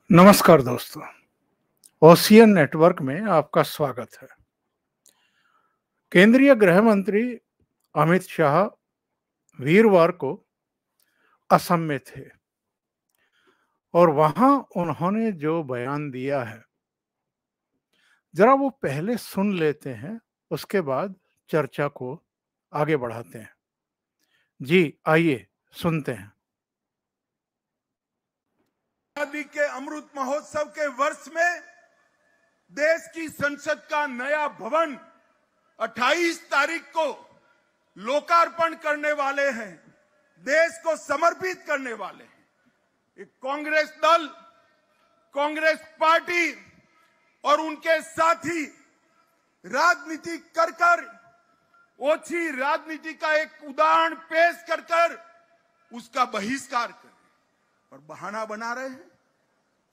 नमस्कार दोस्तों, ocean network में आपका स्वागत है। केंद्रीय गृह मंत्री अमित शाह वीरवार को असम में थे और वहां उन्होंने जो बयान दिया है, जरा वो पहले सुन लेते हैं, उसके बाद चर्चा को आगे बढ़ाते हैं। जी आइए सुनते हैं। आजादी के अमृत महोत्सव के वर्ष में देश की संसद का नया भवन 28 तारीख को लोकार्पण करने वाले हैं, देश को समर्पित करने वाले हैं। एक कांग्रेस दल, कांग्रेस पार्टी और उनके साथी राजनीति कर ओछी राजनीति का एक उदाहरण पेश कर उसका बहिष्कार करें और बहाना बना रहे हैं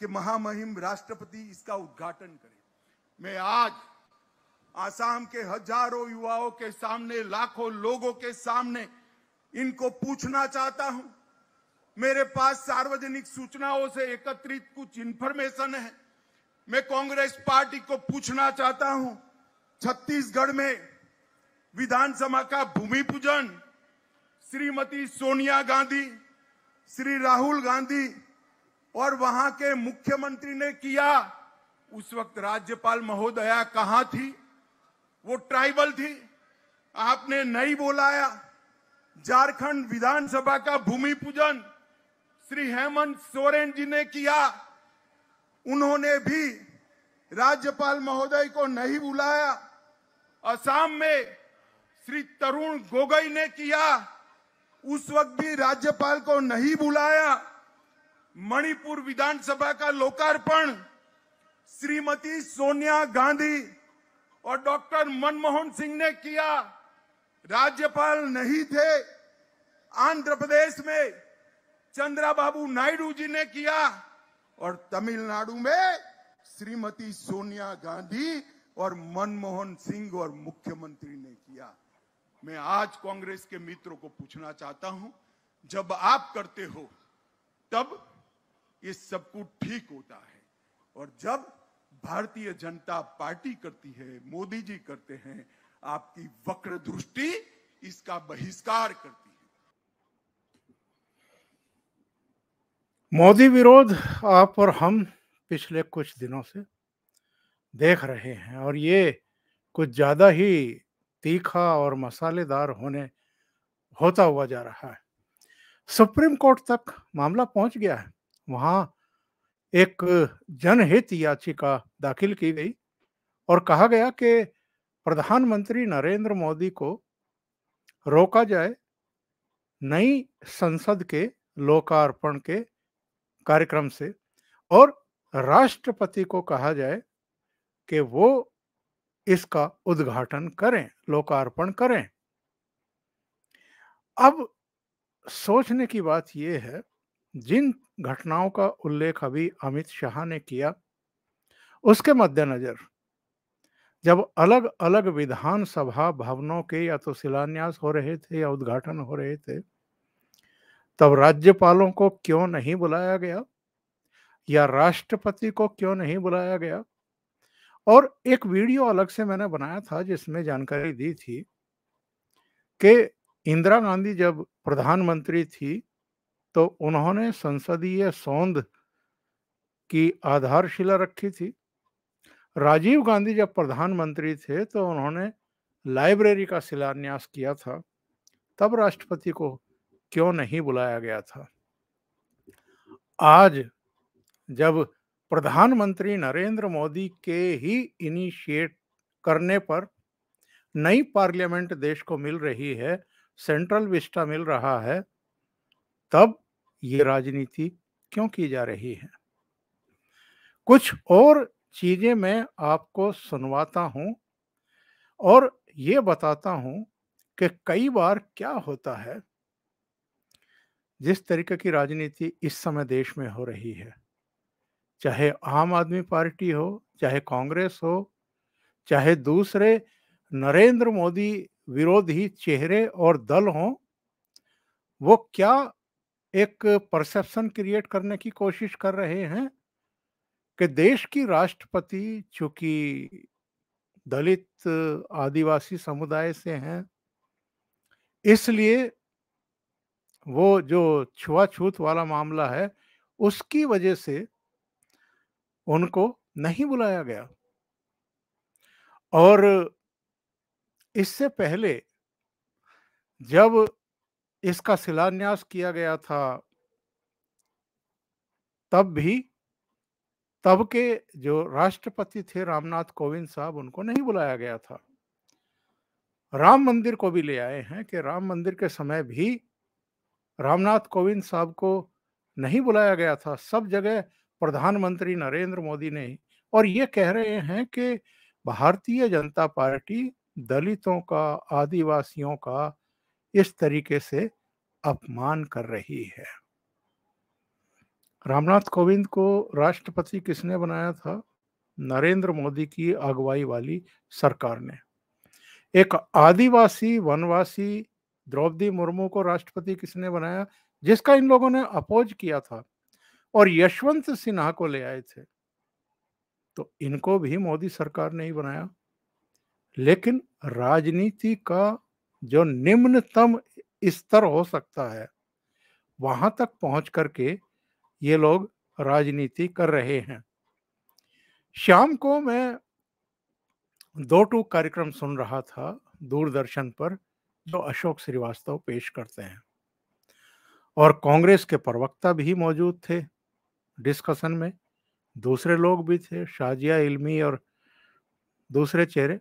कि महामहिम राष्ट्रपति इसका उद्घाटन करें। मैं आज आसाम के हजारों युवाओं के सामने, लाखों लोगों के सामने इनको पूछना चाहता हूं। मेरे पास सार्वजनिक सूचनाओं से एकत्रित कुछ इंफॉर्मेशन है। मैं कांग्रेस पार्टी को पूछना चाहता हूं, छत्तीसगढ़ में विधानसभा का भूमि पूजन श्रीमती सोनिया गांधी, श्री राहुल गांधी और वहां के मुख्यमंत्री ने किया। उस वक्त राज्यपाल महोदया कहां थी? वो ट्राइबल थी, आपने नहीं बुलाया। झारखंड विधानसभा का भूमि पूजन श्री हेमंत सोरेन जी ने किया, उन्होंने भी राज्यपाल महोदय को नहीं बुलाया। असम में श्री तरुण गोगोई ने किया, उस वक्त भी राज्यपाल को नहीं बुलाया। मणिपुर विधानसभा का लोकार्पण श्रीमती सोनिया गांधी और डॉक्टर मनमोहन सिंह ने किया, राज्यपाल नहीं थे। आंध्र प्रदेश में चंद्रबाबू नायडू जी ने किया और तमिलनाडु में श्रीमती सोनिया गांधी और मनमोहन सिंह और मुख्यमंत्री ने किया। मैं आज कांग्रेस के मित्रों को पूछना चाहता हूं, जब आप करते हो तब ये सब कुछ ठीक होता है, और जब भारतीय जनता पार्टी करती है, मोदी जी करते हैं, आपकी वक्र दृष्टि इसका बहिष्कार करती है। मोदी विरोध आप और हम पिछले कुछ दिनों से देख रहे हैं और ये कुछ ज्यादा ही तीखा और मसालेदार होता हुआ जा रहा है। सुप्रीम कोर्ट तक मामला पहुंच गया है। वहां एक जनहित याचिका दाखिल की गई और कहा गया कि प्रधानमंत्री नरेंद्र मोदी को रोका जाए नई संसद के लोकार्पण के कार्यक्रम से और राष्ट्रपति को कहा जाए कि वो इसका उद्घाटन करें, लोकार्पण करें। अब सोचने की बात यह है, जिन घटनाओं का उल्लेख अभी अमित शाह ने किया, उसके मद्देनजर जब अलग अलग विधानसभा भवनों के या तो शिलान्यास हो रहे थे या उद्घाटन हो रहे थे, तब राज्यपालों को क्यों नहीं बुलाया गया या राष्ट्रपति को क्यों नहीं बुलाया गया? और एक वीडियो अलग से मैंने बनाया था जिसमें जानकारी दी थी कि इंदिरा गांधी जब प्रधानमंत्री थी तो उन्होंने संसदीय सौंध की आधारशिला रखी थी। राजीव गांधी जब प्रधानमंत्री थे तो उन्होंने लाइब्रेरी का शिलान्यास किया था। तब राष्ट्रपति को क्यों नहीं बुलाया गया था? आज जब प्रधानमंत्री नरेंद्र मोदी के ही इनिशिएट करने पर नई पार्लियामेंट देश को मिल रही है, सेंट्रल विस्टा मिल रहा है, तब ये राजनीति क्यों की जा रही है? कुछ और चीजें मैं आपको सुनवाता हूं और ये बताता हूं कि कई बार क्या होता है, जिस तरीके की राजनीति इस समय देश में हो रही है, चाहे आम आदमी पार्टी हो, चाहे कांग्रेस हो, चाहे दूसरे नरेंद्र मोदी विरोधी चेहरे और दल हों, वो क्या एक परसेप्शन क्रिएट करने की कोशिश कर रहे हैं कि देश की राष्ट्रपति चूंकि दलित आदिवासी समुदाय से हैं, इसलिए वो जो छुआछूत वाला मामला है, उसकी वजह से उनको नहीं बुलाया गया। और इससे पहले जब इसका शिलान्यास किया गया था, तब भी तब के जो राष्ट्रपति थे रामनाथ कोविंद साहब, उनको नहीं बुलाया गया था। राम मंदिर को भी ले आए हैं कि राम मंदिर के समय भी रामनाथ कोविंद साहब को नहीं बुलाया गया था। सब जगह प्रधानमंत्री नरेंद्र मोदी ने ही, और ये कह रहे हैं कि भारतीय जनता पार्टी दलितों का, आदिवासियों का इस तरीके से अपमान कर रही है। रामनाथ कोविंद को राष्ट्रपति किसने बनाया था? नरेंद्र मोदी की अगुवाई वाली सरकार ने। एक आदिवासी वनवासी द्रौपदी मुर्मू को राष्ट्रपति किसने बनाया? जिसका इन लोगों ने अपोज किया था, और यशवंत सिन्हा को ले आए थे, तो इनको भी मोदी सरकार ने ही बनाया। लेकिन राजनीति का जो निम्नतम स्तर हो सकता है, वहां तक पहुंच करके ये लोग राजनीति कर रहे हैं। शाम को मैं 2 टूक कार्यक्रम सुन रहा था दूरदर्शन पर, जो अशोक श्रीवास्तव पेश करते हैं, और कांग्रेस के प्रवक्ता भी मौजूद थे डिस्कशन में, दूसरे लोग भी थे, शाजिया इल्मी और दूसरे चेहरे।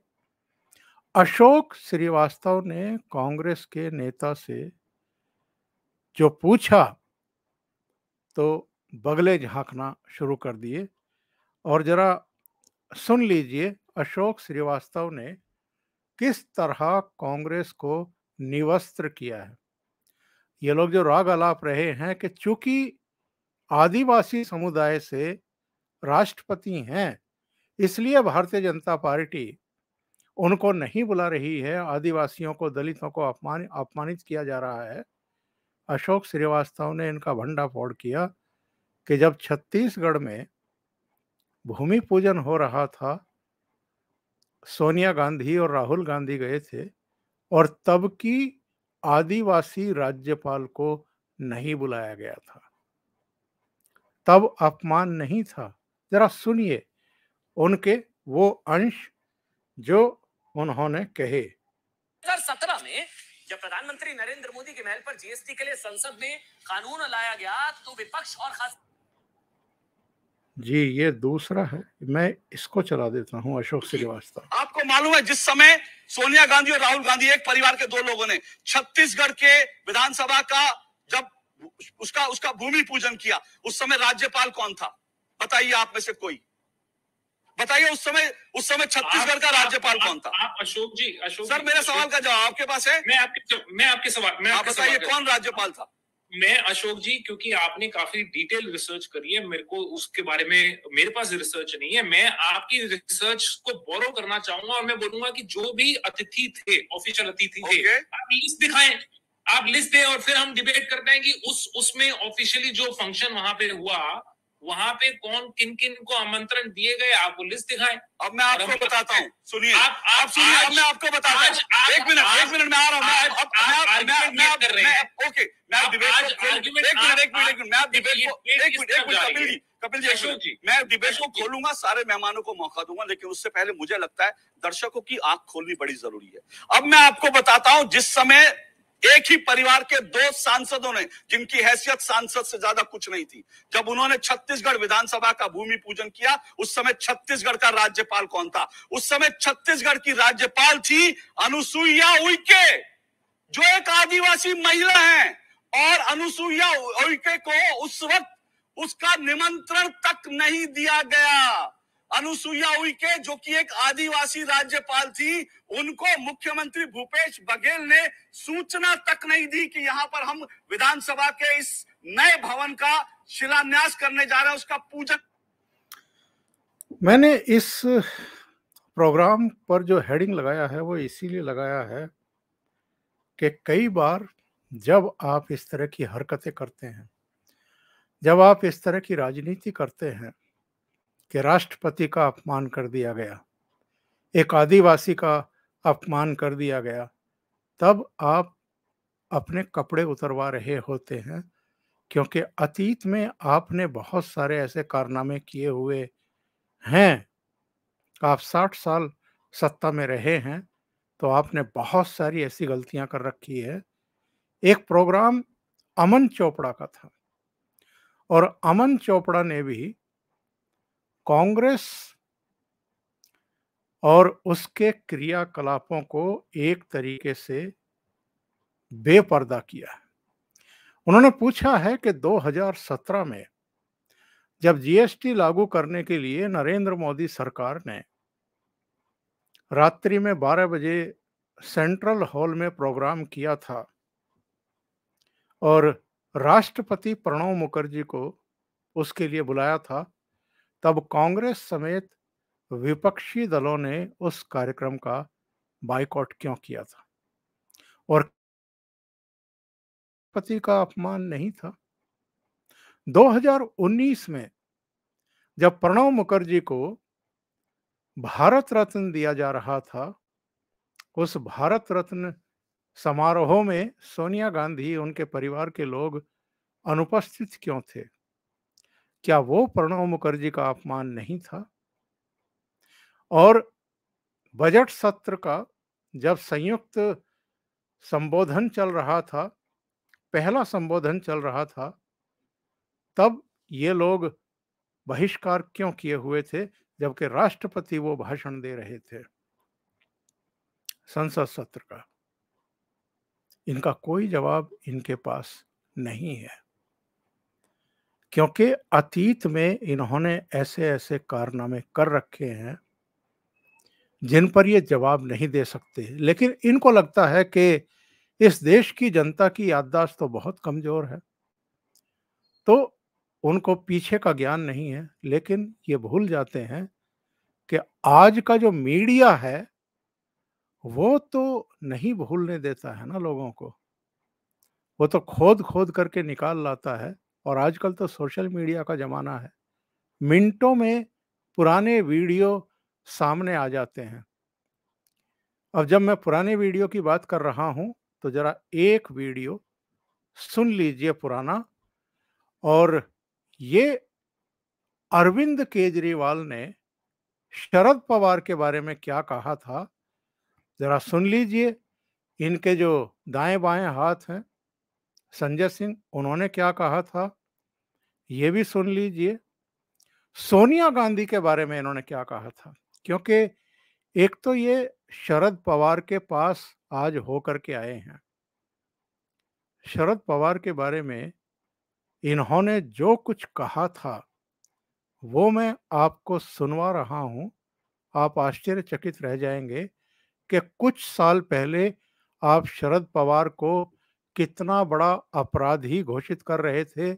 अशोक श्रीवास्तव ने कांग्रेस के नेता से जो पूछा, तो बगले झांकना शुरू कर दिए। और जरा सुन लीजिए अशोक श्रीवास्तव ने किस तरह कांग्रेस को निवस्त्र किया है। ये लोग जो राग अलाप रहे हैं कि चूंकि आदिवासी समुदाय से राष्ट्रपति हैं, इसलिए भारतीय जनता पार्टी उनको नहीं बुला रही है, आदिवासियों को, दलितों को अपमानित किया जा रहा है। अशोक श्रीवास्तव ने इनका भंडाफोड़ किया कि जब छत्तीसगढ़ में भूमि पूजन हो रहा था, सोनिया गांधी और राहुल गांधी गए थे, और तब की आदिवासी राज्यपाल को नहीं बुलाया गया था। तब अपमान नहीं था। जरा सुनिए उनके वो अंश जो उन्होंने कहे। 2017 में जब प्रधानमंत्री नरेंद्र मोदी के महल पर जीएसटी के लिए संसद में कानून लाया गया, तो विपक्ष और खास जी, ये दूसरा है, मैं इसको चला देता हूं। अशोक श्रीवास्तव, आपको मालूम है जिस समय सोनिया गांधी और राहुल गांधी, एक परिवार के 2 लोगों ने छत्तीसगढ़ के विधानसभा का जब उसका भूमि पूजन किया, उस समय राज्यपाल कौन था? बताइए आप में से कोई, बताइए उस समय छत्तीसगढ़ का राज्यपाल कौन था? आप अशोक सर, मेरे सवाल का जवाब आपके पास है? मैं आपके सवाल आप बताइए कौन राज्यपाल था? मैं अशोक जी, क्योंकि आपने काफी डिटेल रिसर्च करी है, मेरे को उसके बारे में, मेरे पास रिसर्च नहीं है। मैं आपकी रिसर्च को बोरो करना चाहूंगा, और मैं बोलूंगा कि जो भी अतिथि थे, ऑफिशियल अतिथि थे, आप लिस्ट दिखाएं, आप लिस्ट दें, और फिर हम डिबेट करते हैं कि उसमें ऑफिशियली जो फंक्शन वहां पे हुआ, वहां पे कौन किन किन को आमंत्रण दिए गए, आप वो लिस्ट दिखाएं। अब मैं आपको बताता हूँ, सुनिए, आप सुनिए, अब मैं आपको बताता हूँ। एक मिनट मैं आ रहा हूँ। कपिल जी, मैं डिबेट को खोलूंगा, सारे मेहमानों को मौका दूंगा, लेकिन उससे पहले मुझे लगता है दर्शकों की आंख खोलनी बड़ी जरूरी है। अब मैं आपको बताता हूं, जिस समय एक ही परिवार के 2 सांसदों ने, जिनकी हैसियत सांसद से ज्यादा कुछ नहीं थी, जब उन्होंने छत्तीसगढ़ विधानसभा का भूमि पूजन किया, उस समय छत्तीसगढ़ का राज्यपाल कौन था? उस समय छत्तीसगढ़ की राज्यपाल थी अनुसुईया उइके, जो एक आदिवासी महिला है। और अनुसुईया उइके को उस वक्त उसका निमंत्रण तक नहीं दिया गया। अनुसुईया उइके, जो कि एक आदिवासी राज्यपाल थी, उनको मुख्यमंत्री भूपेश बघेल ने सूचना तक नहीं दी कि यहां पर हम विधानसभा के इस नए भवन का शिलान्यास करने जा रहे हैं, उसका पूजन। मैंने इस प्रोग्राम पर जो हेडिंग लगाया है वो इसीलिए लगाया है कि कई बार जब आप इस तरह की हरकतें करते हैं, जब आप इस तरह की राजनीति करते हैं, कि राष्ट्रपति का अपमान कर दिया गया, एक आदिवासी का अपमान कर दिया गया, तब आप अपने कपड़े उतरवा रहे होते हैं, क्योंकि अतीत में आपने बहुत सारे ऐसे कारनामे किए हुए हैं। आप 60 साल सत्ता में रहे हैं, तो आपने बहुत सारी ऐसी गलतियां कर रखी है। एक प्रोग्राम अमन चोपड़ा का था और अमन चोपड़ा ने भी कांग्रेस और उसके क्रियाकलापों को एक तरीके से बेपर्दा किया है। उन्होंने पूछा है कि 2017 में जब जीएसटी लागू करने के लिए नरेंद्र मोदी सरकार ने रात्रि में 12 बजे सेंट्रल हॉल में प्रोग्राम किया था और राष्ट्रपति प्रणब मुखर्जी को उसके लिए बुलाया था, तब कांग्रेस समेत विपक्षी दलों ने उस कार्यक्रम का बायकॉट क्यों किया था? और राष्ट्रपति का अपमान नहीं था। 2019 में जब प्रणब मुखर्जी को भारत रत्न दिया जा रहा था, उस भारत रत्न समारोह में सोनिया गांधी, उनके परिवार के लोग अनुपस्थित क्यों थे? क्या वो प्रणब मुखर्जी का अपमान नहीं था? और बजट सत्र का जब संयुक्त संबोधन चल रहा था, पहला संबोधन चल रहा था, तब ये लोग बहिष्कार क्यों किए हुए थे, जबकि राष्ट्रपति वो भाषण दे रहे थे संसद सत्र का? इनका कोई जवाब इनके पास नहीं है, क्योंकि अतीत में इन्होंने ऐसे ऐसे कारनामे कर रखे हैं जिन पर ये जवाब नहीं दे सकते। लेकिन इनको लगता है कि इस देश की जनता की याददाश्त तो बहुत कमजोर है, तो उनको पीछे का ज्ञान नहीं है। लेकिन ये भूल जाते हैं कि आज का जो मीडिया है वो तो नहीं भूलने देता है ना लोगों को, वो तो खोद खोद करके निकाल लाता है। और आजकल तो सोशल मीडिया का जमाना है, मिनटों में पुराने वीडियो सामने आ जाते हैं। अब जब मैं पुराने वीडियो की बात कर रहा हूं, तो जरा एक वीडियो सुन लीजिए पुराना। और ये अरविंद केजरीवाल ने शरद पवार के बारे में क्या कहा था, जरा सुन लीजिए। इनके जो दाएं बाएं हाथ हैं संजय सिंह, उन्होंने क्या कहा था ये भी सुन लीजिए। सोनिया गांधी के बारे में इन्होंने क्या कहा था, क्योंकि एक तो ये शरद पवार के पास आज होकर के आए हैं। शरद पवार के बारे में इन्होंने जो कुछ कहा था वो मैं आपको सुनवा रहा हूं। आप आश्चर्यचकित रह जाएंगे कि कुछ साल पहले आप शरद पवार को कितना बड़ा अपराधी घोषित कर रहे थे,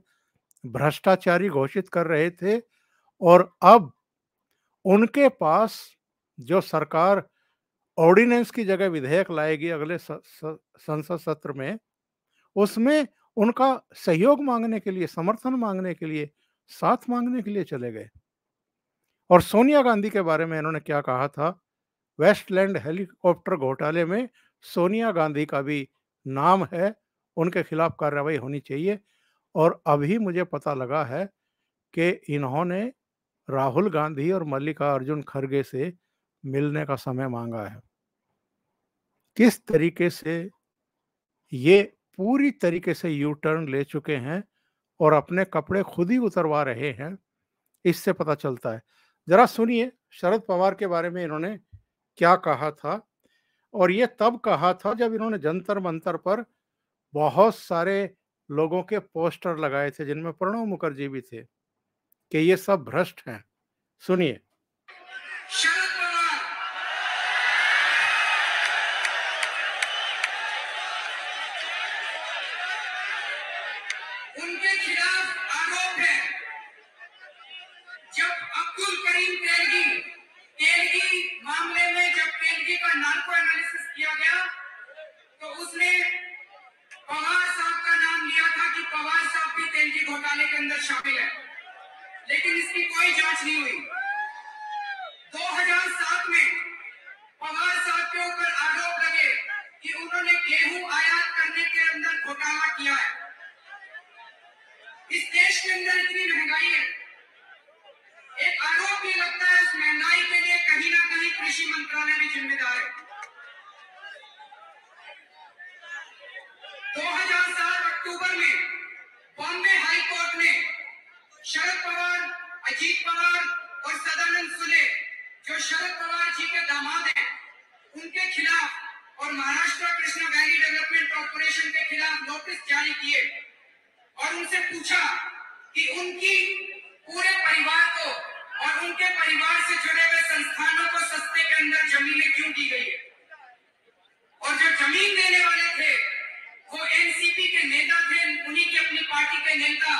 भ्रष्टाचारी घोषित कर रहे थे, और अब उनके पास जो सरकार ऑर्डिनेंस की जगह विधेयक लाएगी अगले संसद सत्र में, उसमें उनका सहयोग मांगने के लिए, समर्थन मांगने के लिए, साथ मांगने के लिए चले गए। और सोनिया गांधी के बारे में इन्होंने क्या कहा था, वेस्टलैंड हेलीकॉप्टर घोटाले में सोनिया गांधी का भी नाम है, उनके खिलाफ कार्रवाई होनी चाहिए। और अभी मुझे पता लगा है कि इन्होंने राहुल गांधी और मल्लिकार्जुन खड़गे से मिलने का समय मांगा है। किस तरीके से ये पूरी तरीके से यू टर्न ले चुके हैं और अपने कपड़े खुद ही उतरवा रहे हैं, इससे पता चलता है। जरा सुनिए शरद पवार के बारे में इन्होंने क्या कहा था। और ये तब कहा था जब इन्होंने जंतर मंतर पर बहुत सारे लोगों के पोस्टर लगाए थे, जिनमें प्रणब मुखर्जी भी थे, कि ये सब भ्रष्ट हैं। सुनिए। शरद पवार उनके खिलाफ आरोप है। जब अब्दुल करीम तेलगी मामले में जब तेलगी का नार्को एनालिसिस किया गया, तो उसने पवार साहब का नाम लिया था कि पवार साहब भी तेलगी घोटाले के अंदर शामिल है, लेकिन इसकी कोई जांच नहीं हुई। 2007 में पवार साहब के ऊपर आरोप लगे कि उन्होंने गेहूं आयात करने के अंदर घोटाला किया है। इस देश के अंदर इतनी महंगाई है, एक आरोप भी लगता है, उस महंगाई के लिए कहीं ना कहीं कृषि मंत्रालय भी जिम्मेदार है। 2007 अक्टूबर में बॉम्बे हाई कोर्ट ने शरद पवार, अजीत पवार और सदानंद सुले, जो शरद पवार जी के दामाद हैं, उनके खिलाफ और Maharashtra Krishna valley development corporation के खिलाफ नोटिस जारी किए और उनसे पूछा कि उनकी पूरे परिवार को और उनके परिवार से जुड़े हुए संस्थानों को सस्ते के अंदर जमीनें क्यों दी गई है। और जो जमीन देने वाले थे वो एनसीपी के नेता थे, उन्हीं की अपनी पार्टी के नेता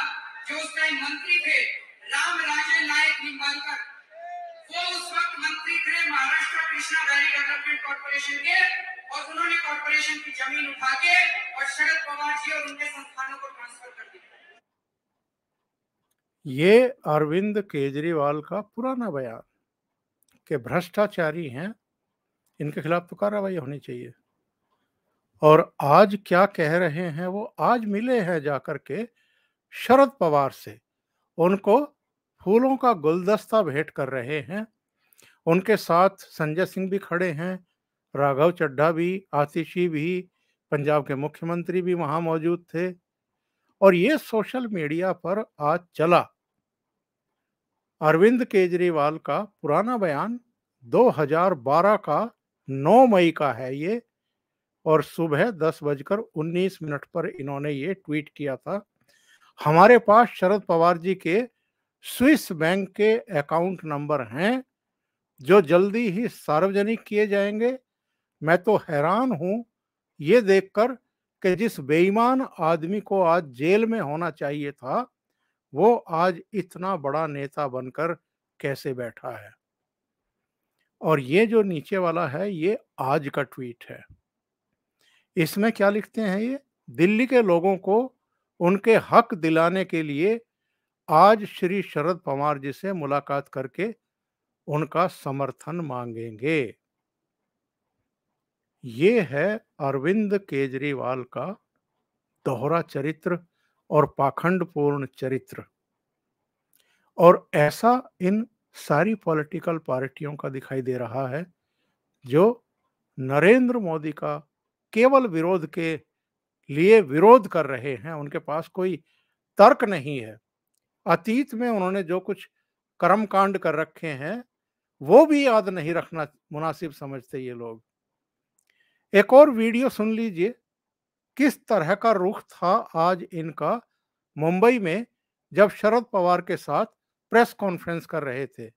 जो उस टाइम मंत्री थे, राम राजे नायक निंबालकर। वो उस वक्त मंत्री थे Maharashtra Krishna valley development corporation के, और उन्होंने कॉर्पोरेशन की जमीन उठा के और शरद पवार जी और उनके संस्थानों को ट्रांसफर कर दिया। ये अरविंद केजरीवाल का पुराना बयान कि भ्रष्टाचारी हैं, इनके खिलाफ तो कार्रवाई होनी चाहिए। और आज क्या कह रहे हैं वो, आज मिले हैं जाकर के शरद पवार से, उनको फूलों का गुलदस्ता भेंट कर रहे हैं। उनके साथ संजय सिंह भी खड़े हैं, राघव चड्ढा भी, आतिशी भी, पंजाब के मुख्यमंत्री भी वहां मौजूद थे। और ये सोशल मीडिया पर आज चला अरविंद केजरीवाल का पुराना बयान 2012 का 9 मई का है ये, और सुबह 10:19 पर इन्होंने ये ट्वीट किया था। हमारे पास शरद पवार जी के स्विस बैंक के अकाउंट नंबर हैं जो जल्दी ही सार्वजनिक किए जाएंगे। मैं तो हैरान हूं ये देखकर कि जिस बेईमान आदमी को आज जेल में होना चाहिए था वो आज इतना बड़ा नेता बनकर कैसे बैठा है। और ये जो नीचे वाला है ये आज का ट्वीट है। इसमें क्या लिखते हैं ये, दिल्ली के लोगों को उनके हक दिलाने के लिए आज श्री शरद पवार जी से मुलाकात करके उनका समर्थन मांगेंगे। ये है अरविंद केजरीवाल का दोहरा चरित्र और पाखंडपूर्ण चरित्र। और ऐसा इन सारी पॉलिटिकल पार्टियों का दिखाई दे रहा है जो नरेंद्र मोदी का केवल विरोध के लिए विरोध कर रहे हैं। उनके पास कोई तर्क नहीं है। अतीत में उन्होंने जो कुछ कर्मकांड कर रखे हैं वो भी याद नहीं रखना मुनासिब समझते ये लोग। एक और वीडियो सुन लीजिए, किस तरह का रुख था आज इनका मुंबई में जब शरद पवार के साथ प्रेस कॉन्फ्रेंस कर रहे थे।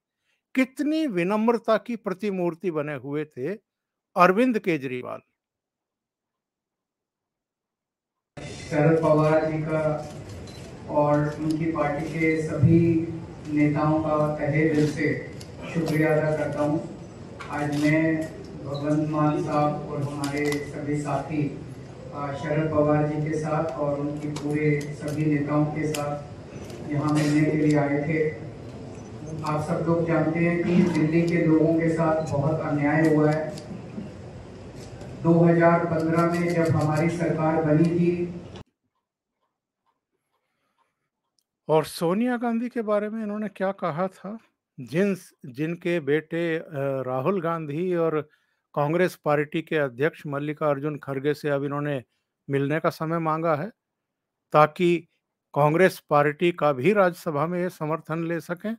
कितनी विनम्रता की प्रतिमूर्ति बने हुए थे अरविंद केजरीवाल। शरद पवार जी का और उनकी पार्टी के सभी नेताओं का तहे दिल से शुक्रिया अदा करता हूं। आज मैं भगवंत मान साहब और हमारे सभी साथी शरद पवार जी के साथ और उनकी पूरे सभी नेताओं के साथ यहाँ मिलने के लिए आए थे। आप सब लोग जानते हैं कि दिल्ली के लोगों के साथ बहुत अन्याय हुआ है। 2015 में जब हमारी सरकार बनी थी और सोनिया गांधी के बारे में इन्होंने क्या कहा था, जिनके बेटे राहुल गांधी और कांग्रेस पार्टी के अध्यक्ष मल्लिकार्जुन खड़गे से अब इन्होंने मिलने का समय मांगा है ताकि कांग्रेस पार्टी का भी राज्यसभा में ये समर्थन ले सकें।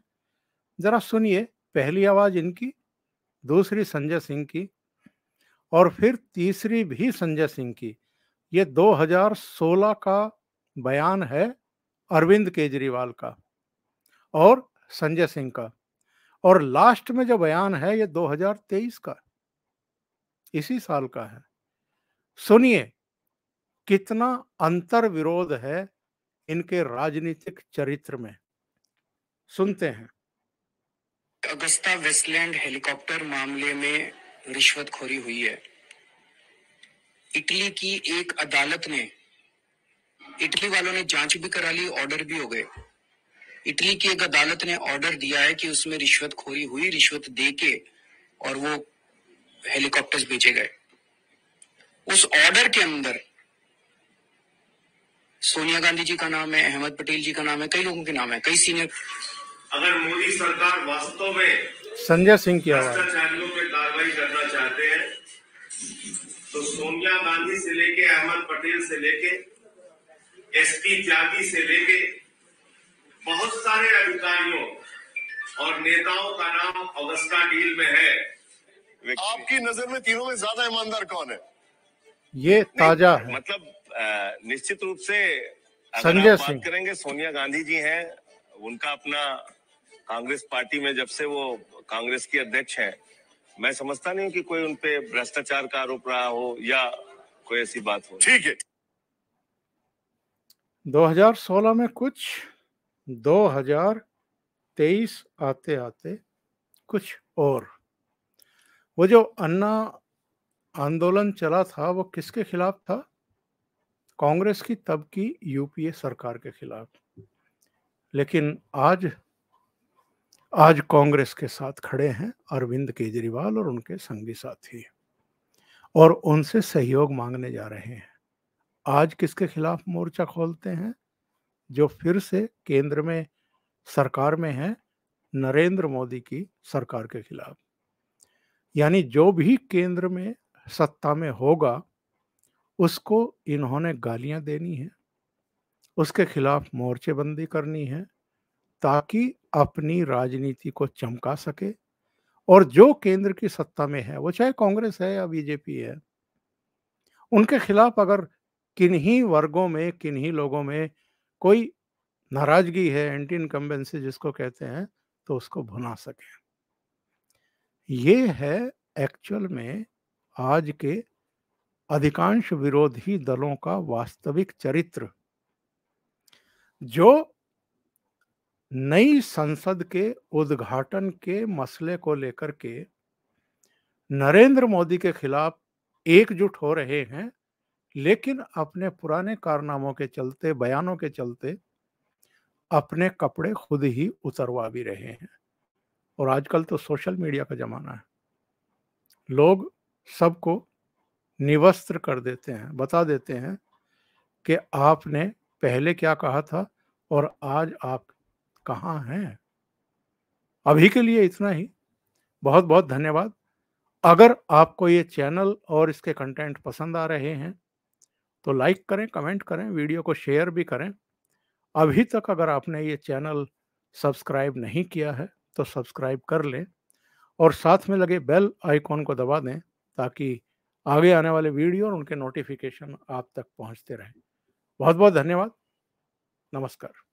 जरा सुनिए, पहली आवाज इनकी, दूसरी संजय सिंह की और फिर तीसरी भी संजय सिंह की। ये 2016 का बयान है अरविंद केजरीवाल का और संजय सिंह का, और लास्ट में जो बयान है ये 2023 का, इसी साल का है। सुनिए कितना अंतर विरोध है इनके राजनीतिक चरित्र में। सुनते हैं। अगस्ता वेस्टलैंड हेलीकॉप्टर मामले में रिश्वतखोरी हुई है। इटली की एक अदालत ने, इटली वालों ने जांच भी करा ली, ऑर्डर भी हो गए। इटली की एक अदालत ने ऑर्डर दिया है कि उसमें रिश्वतखोरी हुई, रिश्वत दे के और वो हेलीकॉप्टर्स भेजे गए। उस ऑर्डर के अंदर सोनिया गांधी जी का नाम है, अहमद पटेल जी का नाम है, कई लोगों के नाम है, कई सीनियर। अगर मोदी सरकार वास्तव में संजय सिंह की आवाज। भ्रष्टाचारियों पे कार्रवाई करना चाहते हैं तो सोनिया गांधी से लेके अहमद पटेल से लेके एसपी त्यागी से लेके बहुत सारे अधिकारियों और नेताओं का नाम अगस्ता डील में है। आपकी नजर में तीनों में ज्यादा ईमानदार कौन है? ये ताजा है। मतलब निश्चित रूप से संजय अगर आप सिंह बात करेंगे, सोनिया गांधी जी हैं, उनका अपना कांग्रेस पार्टी में जब से वो कांग्रेस की अध्यक्ष हैं, मैं समझता नहीं हूँ कि कोई उनपे भ्रष्टाचार का आरोप रहा हो या कोई ऐसी बात हो। ठीक है, 2016 में कुछ, 2023 आते आते कुछ और। वो जो अन्ना आंदोलन चला था वो किसके खिलाफ था? कांग्रेस की तब की यूपीए सरकार के खिलाफ। लेकिन आज कांग्रेस के साथ खड़े हैं अरविंद केजरीवाल और उनके संगी साथी, और उनसे सहयोग मांगने जा रहे हैं। आज किसके खिलाफ मोर्चा खोलते हैं? जो फिर से केंद्र में सरकार में है, नरेंद्र मोदी की सरकार के खिलाफ। यानी जो भी केंद्र में सत्ता में होगा उसको इन्होंने गालियां देनी है, उसके खिलाफ मोर्चेबंदी करनी है ताकि अपनी राजनीति को चमका सके। और जो केंद्र की सत्ता में है, वो चाहे कांग्रेस है या बीजेपी है, उनके खिलाफ अगर किन्हीं वर्गों में, किन्हीं लोगों में कोई नाराजगी है, एंटी इनकम्बेंसी जिसको कहते हैं, तो उसको भुना सके। ये है एक्चुअल में आज के अधिकांश विरोधी दलों का वास्तविक चरित्र। जो नई संसद के उद्घाटन के मसले को लेकर के नरेंद्र मोदी के खिलाफ एकजुट हो रहे हैं, लेकिन अपने पुराने कारनामों के चलते, बयानों के चलते अपने कपड़े खुद ही उतरवा भी रहे हैं। और आजकल तो सोशल मीडिया का जमाना है, लोग सबको निवस्त्र कर देते हैं, बता देते हैं कि आपने पहले क्या कहा था और आज आप कहाँ हैं। अभी के लिए इतना ही। बहुत बहुत धन्यवाद। अगर आपको ये चैनल और इसके कंटेंट पसंद आ रहे हैं तो लाइक करें, कमेंट करें, वीडियो को शेयर भी करें। अभी तक अगर आपने ये चैनल सब्सक्राइब नहीं किया है तो सब्सक्राइब कर लें और साथ में लगे बेल आइकॉन को दबा दें ताकि आगे आने वाले वीडियो और उनके नोटिफिकेशन आप तक पहुंचते रहें। बहुत बहुत धन्यवाद। नमस्कार।